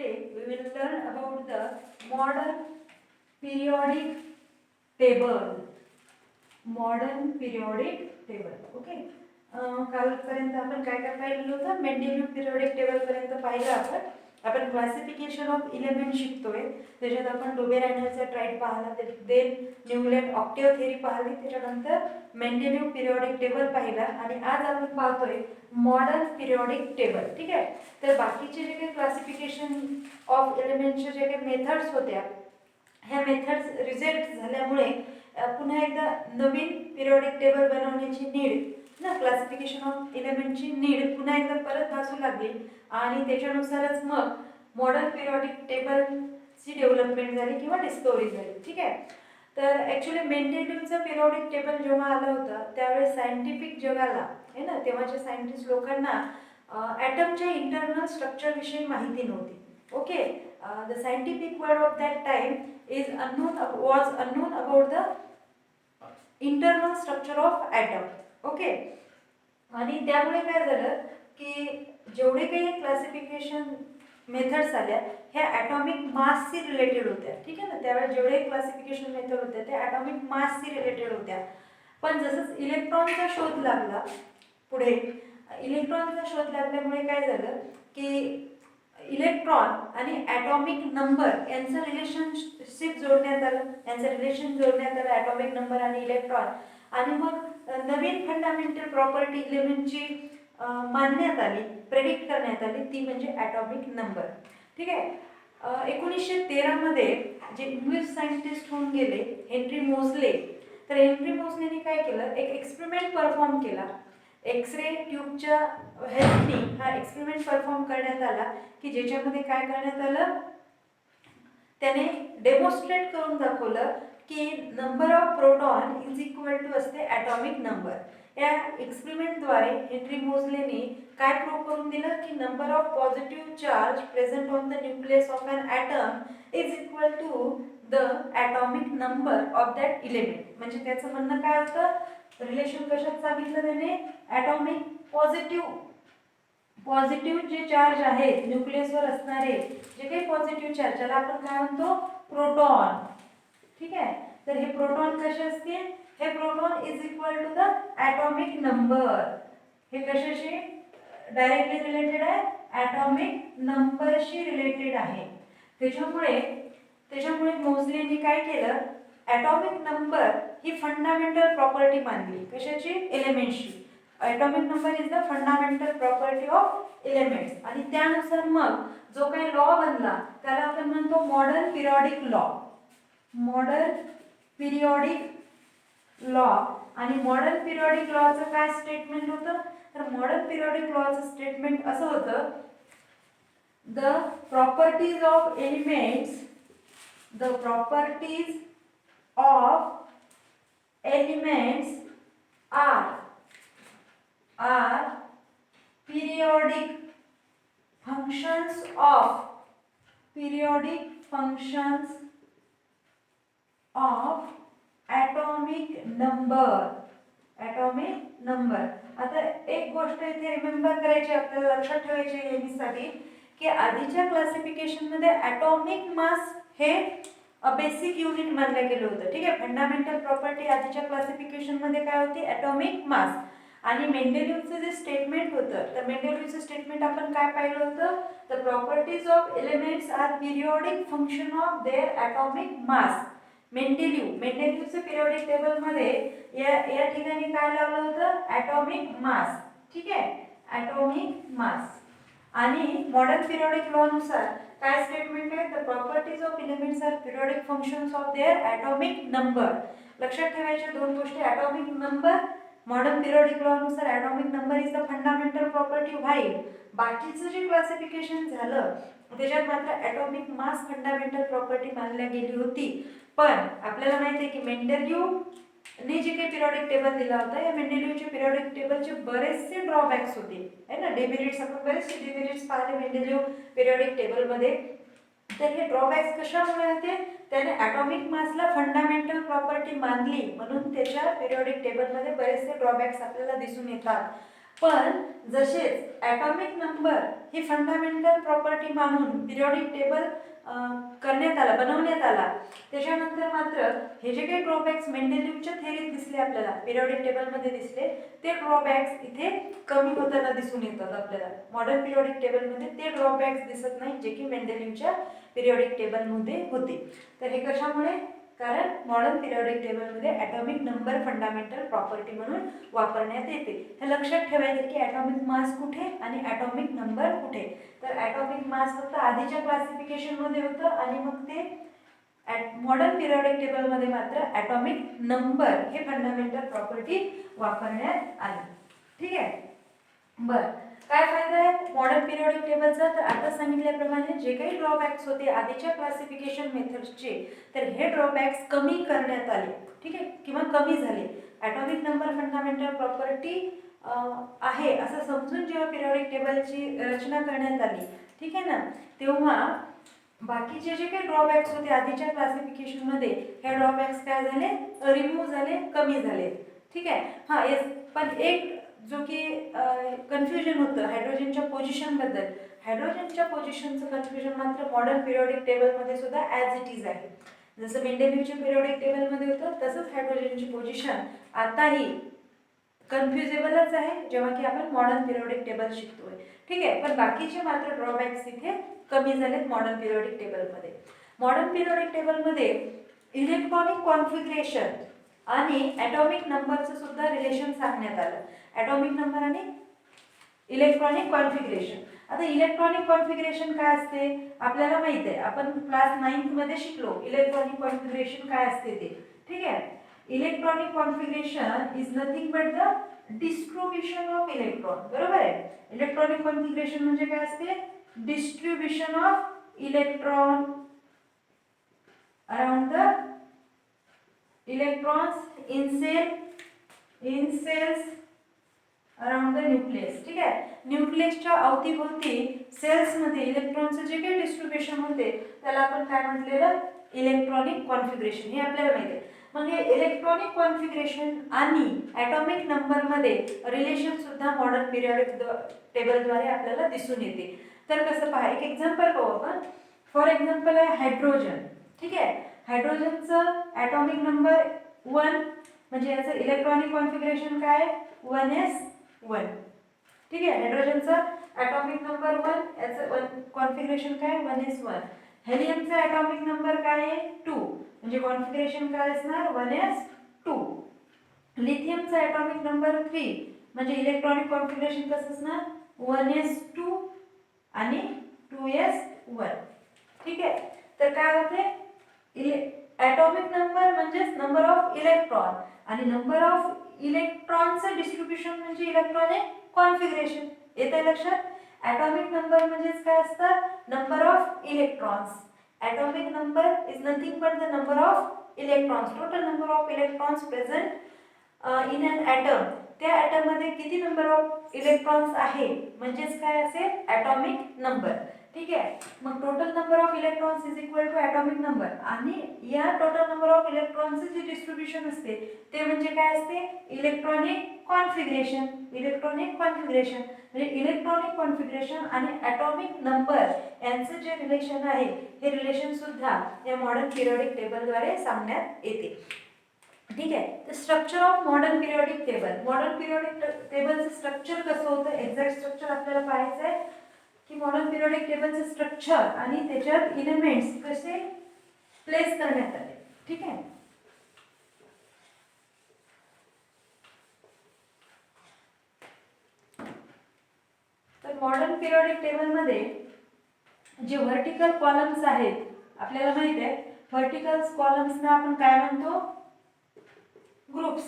today we will learn about the modern periodic table. Modern periodic table. Okay. कालपर्यंत आपण काय काय पाहिलं होतं? मेंडेलिव्ह पिरियडिक टेबल पर्यंत पाहिलं आपण क्लासिफिकेशन ऑफ एलिमेंट शिकतोय. त्याच्यात आपण डोबेरायनरचा ट्राईड पाहिला, देन न्यूलँड ऑक्टेव्ह थेअरी पाहिली, त्याच्यानंतर मेंडेलिव्ह पिरियडिक टेबल पाहिला आणि आज आपण पाहतोय मॉडर्न पिरियडिक टेबल. ठीक आहे. तर बाकीचे जे काही क्लासिफिकेशन ऑफ एलिमेंटचे जे काही मेथड्स होत्या, ह्या मेथड्स रिजेक्ट झाल्यामुळे पुन्हा एकदा नवीन पिरियडिक टेबल बनवण्याची नीड ना, क्लासिफिकेशन ऑफ एलिमेंटची नीड पुन्हा एकदा परत भासू लागली आणि त्याच्यानुसारच मग मॉडर्न पिरियडिक टेबलची डेव्हलपमेंट झाली किंवा डिस्कवरी झाली. ठीक आहे. तर ॲक्च्युली मेंडेलिव्हचं पिरियडिक टेबल जेव्हा आलं होतं त्यावेळेस सायंटिफिक जगाला आहे ना, तेव्हाच्या सायंटिस्ट लोकांना ॲटमच्या इंटरनल स्ट्रक्चरविषयी माहिती नव्हती. Okay. The scientific word of that time was unknown about the internal structure of atom. Okay. आणि त्यामुळे काय झालं की जेवढे काही क्लासिफिकेशन मेथड्स आल्या ह्या ॲटॉमिक मासशी रिलेटेड होत्या. ठीक आहे ना. त्यावेळेस जेवढे क्लासिफिकेशन मेथड होत्या त्या ॲटॉमिक मासशी रिलेटेड होत्या. पण जसं इलेक्ट्रॉनचा शोध लागला, पुढे इलेक्ट्रॉनचा शोध लागल्यामुळे काय झालं की इलेक्ट्रॉन आणि ॲटॉमिक नंबर यांचं रिलेशनशिप जोडण्यात आलं, ॲटॉमिक नंबर आणि इलेक्ट्रॉन. आणि मग नवीन फंडामेंटल प्रॉपर्टी एलिमेंटची मानण्यात आली, प्रेडिक्ट करण्यात आली, ती म्हणजे ॲटॉमिक नंबर. ठीक आहे. 1913 मध्ये जे इंग्लिश सायंटिस्ट होऊन गेले हेनरी मोझले, तर हेनरी मोझलेने काय केलं, एक एक्सपेरिमेंट परफॉर्म केला. एक्सरे ट्यूबच्या हेल्पनी हा एक्सपेरिमेंट परफॉर्म करण्यात आला की ज्याच्यामध्ये काय करण्यात आलं, त्याने डेमॉन्स्ट्रेट करून दाखवलं की number of proton is equal to असते ॲटॉमिक नंबर. या एक्सपेरिमेंटद्वारे हेनरी मोझलेने काय प्रूव्ह करून दिलं की number of positive charge present on the nucleus of an atom is equal to the atomic number of that element. म्हणजे त्याचं म्हणणं काय होतं, रिलेशन कशात सांगितलं त्याने, ॲटॉमिक पॉझिटिव्ह जे चार्ज आहेत न्यूक्लियसवर असणारे जे काही पॉझिटिव्ह चार्ज, ज्याला आपण काय म्हणतो प्रोटॉन. ठीक आहे. तर हे प्रोटॉन कसे असतील, हे proton is equal to the atomic number. हे कशाशी डायरेक्टली रिलेटेड आहे, ॲटॉमिक नंबरशी रिलेटेड आहे. त्याच्यामुळे मोझलेने काय केलं, ॲटॉमिक नंबर ही फंडामेंटल प्रॉपर्टी मानली. कशाची, एलिमेंटची. Atomic number is the fundamental property of elements. आणि त्यानुसार मग जो काही लॉ बनला त्याला आपण म्हणतो modern periodic law. Modern periodic law. आणि मॉडर्न पिरियडिक लॉचं काय स्टेटमेंट होतं, तर मॉडर्न पिरियडिक लॉचं स्टेटमेंट असं होतं, the properties of elements are periodic functions of atomic number. आता एक गोष्ट इथे रिमेंबर करायची, आपल्याला लक्षात ठेवायची यासाठी की आधीच्या क्लासिफिकेशन मध्ये ॲटॉमिक मास हे बेसिक युनिट मानलं गेलं होतं. ठीक आहे. फंडामेंटल प्रॉपर्टी आधीच्या क्लासिफिकेशन मध्ये काय होती, ॲटॉमिक मास. आणि मेंडेलिव्हचं जे स्टेटमेंट होतं, तर मेंडेलिव्हचं स्टेटमेंट आपण काय पाहिलं होतं, the properties of elements are periodic function of their atomic mass. मेंडेलिव्हचं पिरियडिक टेबल मध्ये या ठिकाणी काय लावलं होतं, ॲटॉमिक मास. ठीक आहे, ॲटॉमिक मास. आणि मॉडर्न पिरियडिक लॉ नुसार काय स्टेटमेंट आहे, the properties of elements are periodic functions of their atomic number. लक्षात ठेवायच्या दोन गोष्टी, atomic number. Modern periodic law नुसार atomic number is the fundamental property. While बाकीचं जे क्लासिफिकेशन झालं त्याच्यात मात्र ॲटॉमिक मास फंडामेंटल प्रॉपर्टी मानल्या गेली होती. पण आपल्याला माहिती आहे की मेंडेलिव्हने जे काही पिरियडिक टेबल दिला होता, या मेंडेलिव्हच्या पिरियडिक टेबलचे बरेचसे ड्रॉबॅक्स होते आहे ना, डिमेरिट्स. आपण बरेचसे डिमेरिट्स पाहिले मेंडेलिव्ह पिरियडिक टेबलमध्ये. तर हे ड्रॉबॅक्स कशामुळे होते, त्याने ॲटॉमिक मासला फंडामेंटल प्रॉपर्टी मानली म्हणून त्याच्या पिरियडिक टेबलमध्ये बरेचसे ड्रॉबॅक्स आपल्याला दिसून येतात. पण जसेच ॲटॉमिक नंबर ही फंडामेंटल प्रॉपर्टी मानून पिरियॉडिक टेबल बनवण्यात आला, त्याच्यानंतर मात्र हे जे काही ड्रॉबॅक्स मेंडेलिव्हच्या थेअरीत दिसले आपल्याला, पिरियॉडिक टेबलमध्ये दिसले, ते ड्रॉबॅक्स इथे कमी होताना दिसून येतात आपल्याला. मॉडर्न पिरियॉडिक टेबलमध्ये ते ड्रॉबॅक्स दिसत नाही जे की मेंडेलिव्हच्या पिरियॉडिक टेबलमध्ये होते. तर हे कशामुळे? कारण मॉडर्न पिरियॉडिक टेबलमध्ये ॲटॉमिक नंबर फंडामेंटल प्रॉपर्टी म्हणून वापरण्यात येते. हे लक्षात ठेवायचं की ॲटॉमिक मास कुठे आणि ॲटॉमिक नंबर कुठे. तर ॲटॉमिक मास फक्त आधीच्या क्लासिफिकेशनमध्ये होतं आणि मग ते मॉडर्न पिरियॉडिक टेबलमध्ये मात्र ॲटॉमिक नंबर हे फंडामेंटल प्रॉपर्टी वापरण्यात आली. ठीक आहे. बरं, काय फायदा आहे मॉडर्न पिरियॉडिक टेबलचा? तर आता सांगितल्याप्रमाणे जे काही ड्रॉबॅक्स होते आधीच्या क्लासिफिकेशन मेथड्सचे, तर हे ड्रॉबॅक्स कमी करण्यात आले. ठीक आहे, किंवा कमी झाले. ॲटॉमिक नंबर फंडामेंटल प्रॉपर्टी आहे असं समजून जेव्हा पिरियॉडिक टेबलची रचना करण्यात आली, ठीक आहे ना, तेव्हा बाकीचे जे काही ड्रॉबॅक्स होते आधीच्या क्लासिफिकेशनमध्ये, हे ड्रॉबॅक्स काय झाले? रिमूव्ह झाले, कमी झाले. ठीक आहे. हां, येस. पण एक जो की कन्फ्युजन होतं हायड्रोजनच्या पोझिशनबद्दल, हायड्रोजनच्या पोझिशनचं कन्फ्युजन मात्र मॉडर्न पिरियॉडिक टेबलमध्ये सुद्धा ॲज इट इज आहे. जसं मेंडेलिव्हच्या पिरियॉडिक टेबलमध्ये होतं तसंच हायड्रोजनची पोझिशन आताही कन्फ्युजेबलच आहे जेव्हा की आपण मॉडर्न पिरियॉडिक टेबल शिकतोय. ठीक आहे. पण बाकीचे मात्र ड्रॉबॅक्स इथे कमी झालेत मॉडर्न पिरियॉडिक टेबलमध्ये. मॉडर्न पिरियॉडिक टेबलमध्ये इलेक्ट्रॉनिक कॉन्फिगरेशन आणि ॲटॉमिक नंबरचं सुद्धा रिलेशन सांगण्यात आलं. ॲटॉमिक नंबर आणि इलेक्ट्रॉनिक कॉन्फिगरेशन. आता इलेक्ट्रॉनिक कॉन्फिगरेशन काय असते आपल्याला माहित आहे, आपण क्लास 9th मध्ये शिकलो इलेक्ट्रॉनिक कॉन्फिगरेशन काय असते ते. ठीक आहे. Electronic configuration is nothing but the distribution of electron. बरोबर आहे. इलेक्ट्रॉनिक कॉन्फिगरेशन म्हणजे काय असते? Distribution of electron around the electrons in shells around the nucleus. ठीक आहे. न्यूक्लियसच्या अवतीभोवती सेल्समध्ये इलेक्ट्रॉनचं जे काही डिस्ट्रीब्युशन होते त्याला आपण काय म्हटलेलं? Electronic configuration. हे आपल्याला माहिती आहे. मग हे इलेक्ट्रॉनिक कॉन्फिगरेशन आणि ॲटॉमिक नंबरमध्ये रिलेशन सुद्धा मॉडर्न पिरियॉडिक टेबलद्वारे आपल्याला दिसून येते. तर कसं पहा, एक एक्झाम्पल पाहू आपण. फॉर एक्झाम्पल आहे हायड्रोजन. ठीक आहे. हायड्रोजनचं ॲटॉमिक नंबर 1 म्हणजे याचं इलेक्ट्रॉनिक कॉन्फिगरेशन काय? 1s1. ठीक आहे. हायड्रोजनचं ॲटॉमिक नंबर 1, याचं कॉन्फिगरेशन काय? 1s1. हेलियमचा ॲटॉमिक नंबर काय आहे? 2 म्हणजे कॉन्फिगरेशन काय असणार? 1s2. लिथियमचा ॲटॉमिक नंबर 3 म्हणजे इलेक्ट्रॉनिक कॉन्फिगरेशन कसं असणार? 1s2 आणि 2s1. ठीक आहे. तर काय होते? ॲटॉमिक नंबर म्हणजे नंबर ऑफ इलेक्ट्रॉन आणि नंबर ऑफ इलेक्ट्रॉनचं डिस्ट्रीब्युशन म्हणजे इलेक्ट्रॉनिक कॉन्फिगरेशन. येते लक्षात? ॲटॉमिक नंबर म्हणजेच काय असतात? Number of electrons. Atomic number is nothing but the number of electrons, total number of electrons present in an atom. त्या ॲटममध्ये किती नंबर ऑफ इलेक्ट्रॉन्स आहे म्हणजेच काय असेल? Atomic number. ठीक आहे. मग total number of electrons is equal to atomic number आणि या टोटल नंबर ऑफ इलेक्ट्रॉनचं जे डिस्ट्रीब्युशन असते ते म्हणजे काय असते? Electronic configuration. इलेक्ट्रॉनिक कॉन्फिगरेशन म्हणजे इलेक्ट्रॉनिक कॉन्फिगरेशन आणि ॲटॉमिक नंबर यांचं जे रिलेशन आहे हे रिलेशन सुद्धा या मॉडर्न पिरियॉडिक टेबलद्वारे सांगण्यात येते. ठीक आहे. तर structure of modern periodic table. Modern periodic टेबलचं स्ट्रक्चर कसं होतं? एक्झॅक्ट स्ट्रक्चर आपल्याला पाहायचं आहे की मॉडर्न पिरियॉडिक टेबलचं स्ट्रक्चर आणि त्याच्यात एलिमेंट्स कसे प्लेस करण्यात आले. ठीक आहे. तर मॉडर्न पिरियॉडिक टेबलमध्ये जे व्हर्टिकल कॉलम्स आहेत आपल्याला माहित आहे, व्हर्टिकल कॉलम्सना आपण काय म्हणतो? ग्रुप्स.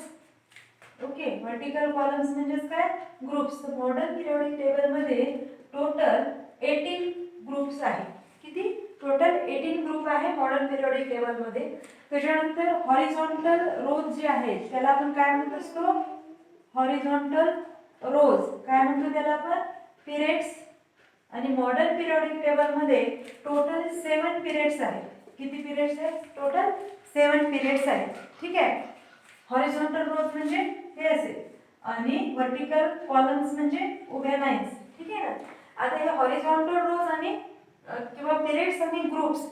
ओके. व्हर्टिकल कॉलम्स म्हणजेच काय? ग्रुप्स. तर मॉडर्न पिरियॉडिक टेबलमध्ये टोटल 18 ग्रुप्स आहेत. किती? टोटल 18 ग्रुप आहे मॉडर्न पिरियॉडिक टेबलमध्ये. त्याच्यानंतर हॉरिझॉन्टल रोज जे आहेत त्याला आपण काय म्हणत असतो? हॉरिझॉन्टल रोज. काय म्हणतो त्याला आपण? पिरियड्स. आणि मॉडर्न पिरियॉडिक टेबलमध्ये टोटल 7 पिरियड्स आहेत. किती पिरियड्स आहेत? टोटल 7 पिरियड्स आहेत. ठीक आहे. हॉरिझॉन्टल रोज म्हणजे हे असेल आणि वर्टिकल कॉलम्स म्हणजे उभ्या लाईन्स. ठीक आहे ना. आता हे हॉरिझॉन्टल रोज आणि किंवा पिरियड्स आणि ग्रुप्स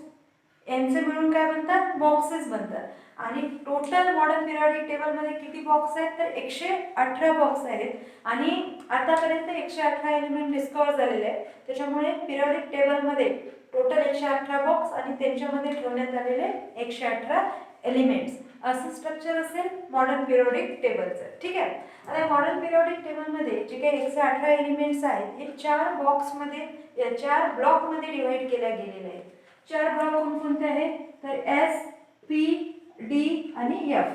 यांचे मिळून काय बनतात, बॉक्सेस बनतात. आणि टोटल मॉडर्न पिरियडिक टेबलमध्ये किती बॉक्स आहेत, तर 118 बॉक्स आहेत. आणि आतापर्यंत 118 एलिमेंट डिस्कवर झालेले आहेत. त्याच्यामुळे पिरियडिक टेबलमध्ये टोटल 118 बॉक्स आणि त्यांच्यामध्ये ठेवण्यात आलेले 118 एलिमेंट्स, असं स्ट्रक्चर असेल मॉडर्न पिरियडिक टेबलचं. ठीक आहे. आता मॉडर्न पिरियडिक टेबलमध्ये जे काही 118 एलिमेंट्स आहेत हे 4 बॉक्समध्ये, 4 ब्लॉकमध्ये डिवाइड केल्या गेलेले आहेत. 4 ब्लॉक कोणकोणते आहेत, तर एस, पी, डी आणि एफ.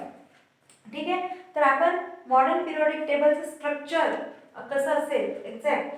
ठीक आहे. तर आपण मॉडर्न पिरियडिक टेबलचं स्ट्रक्चर कसं असेल एक्झॅक्ट